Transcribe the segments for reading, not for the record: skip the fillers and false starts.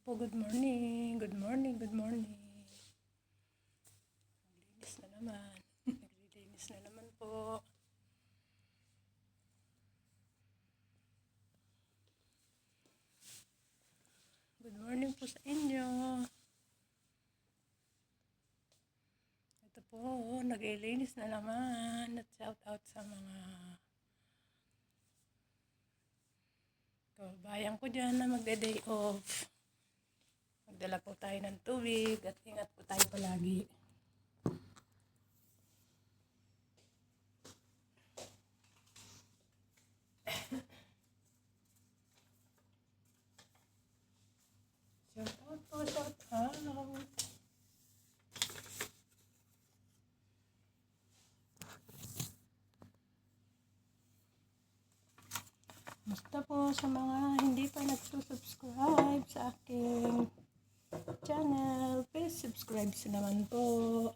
Po, good morning. Good morning, good morning. Naglilinis na naman. Naglilinis na naman po. Good morning po sa inyo. Ito po, naglilinis na naman. At shout out sa mga kabayan ko dyan na magde-day off. Magdala po tayo ng tubig at ingat po tayo palagi. Shout out po, shout out. Basta po sa mga hindi pa nagsusubscribe sa aking channel, please subscribe naman po.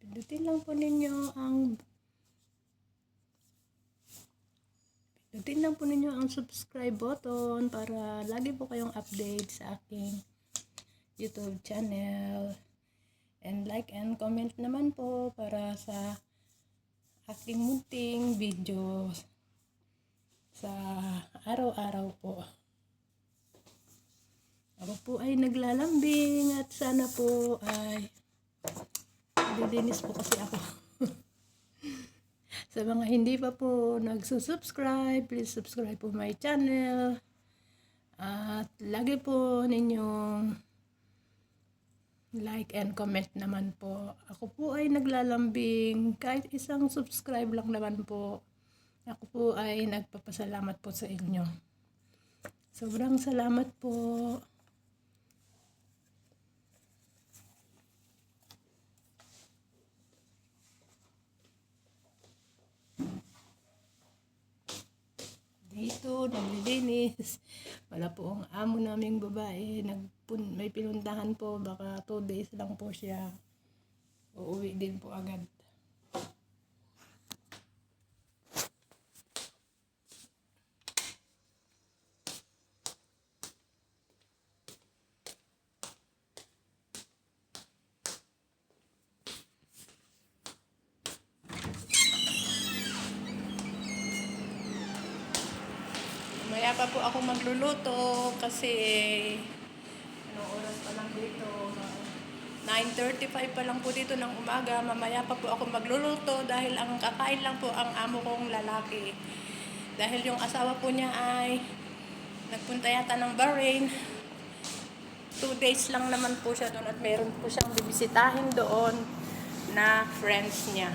Pindutin lang po ninyo ang subscribe button para lagi po kayong update sa aking YouTube channel. And like and comment naman po para sa aking munting video sa araw-araw po. Ako po ay naglalambing at sana po ay dilinis po kasi ako. Sa mga hindi pa po nagsusubscribe, please subscribe po my channel. At lagi po ninyong like and comment naman po. Ako po ay naglalambing. Kahit isang subscribe lang naman po. Ako po ay nagpapasalamat po sa inyo. Sobrang salamat po. Dito, naglilinis. Wala po ang amo naming babae. May pinuntahan po. Baka 2 days lang po siya. Uuwi din po agad. Maya pa po ako magluluto kasi anong oras pa lang dito? 9:35 pa lang po dito ng umaga. Mamaya pa po ako magluluto dahil ang kakain lang po ang amo kong lalaki. Dahil yung asawa po niya ay nagpunta yata ng Bahrain. 2 days lang naman po siya doon at meron po siyang bibisitahin doon na friends niya.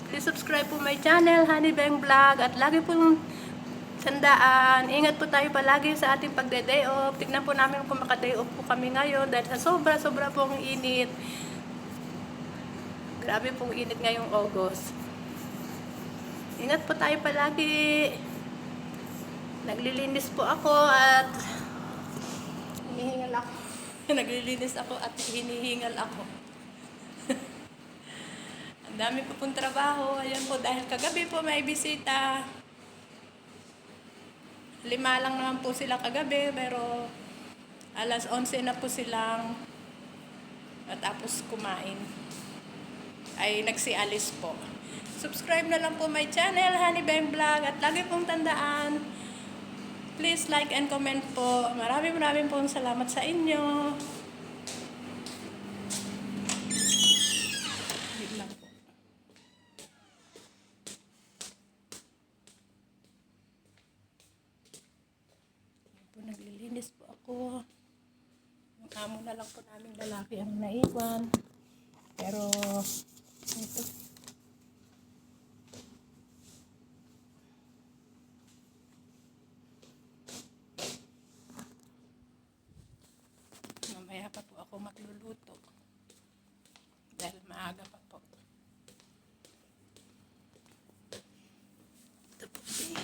Please subscribe po my channel, Honey Beng Vlog, at lagi pong tandaan, ingat po tayo palagi sa ating pagde-day off. Tignan po namin kung maka-day off po kami ngayon dahil sa sobra pong init. Grabe pong init ngayong August. Ingat po tayo palagi. Naglilinis po ako at hinihingal ako. Naglilinis ako at hinihingal ako. Ang dami po pong trabaho. Ayan po, dahil kagabi po may bisita. 5 lang naman po sila kagabi, pero alas 11 na po silang tapos kumain. Ay nagsialis po. Subscribe na lang po my channel, Honey Beng Vlog, at lagi pong tandaan, please like and comment po. Maraming pong salamat sa inyo. Wait lang po. Naglilinis po ako. Yung amo na lang po naming lalaki ang naiwan. Pero ito. Mamaya pa po ako magluluto. Dahil maaga pa po. Ito po siya.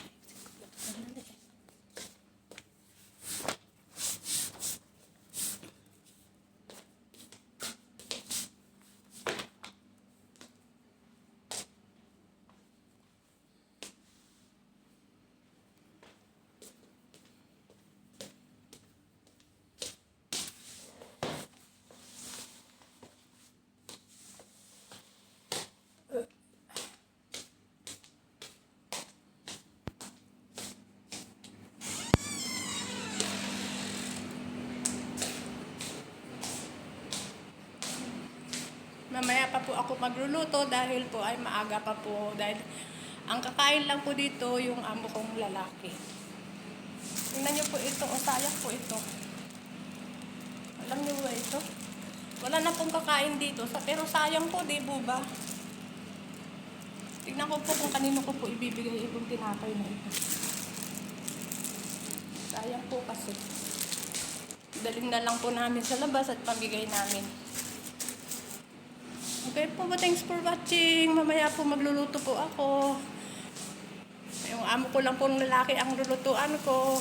Mamaya pa po ako magluluto dahil po ay maaga pa po. Dahil ang kakain lang po dito yung amo kong lalaki. Tingnan niyo po ito, o sayang po ito. Alam niyo ba ito? Wala na pong kakain dito, pero sayang po, di po ba? Tignan ko po kung kanino ko po ibibigay itong tinapay na ito. Sayang po kasi. Dalhin na lang po namin sa labas at pamigay namin. Okay po, thanks for watching. Mamaya po magluluto po ako. Yung amo ko lang pong lalaki ang lulutuan ko.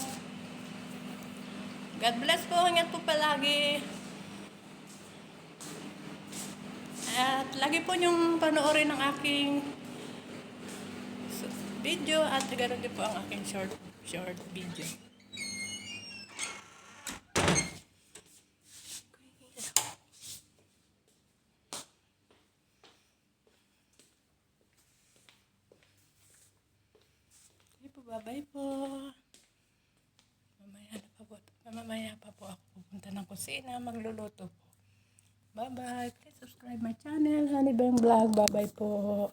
God bless po. Ingat po palagi. At lagi po niyong panoorin ang aking video at ganoon din po ang aking short video. Okay po, bye-bye po. Mamaya pa po ako pupunta ng kusina, magluluto po. Bye-bye. Please subscribe my channel, Honey Bang Vlog. Bye-bye po.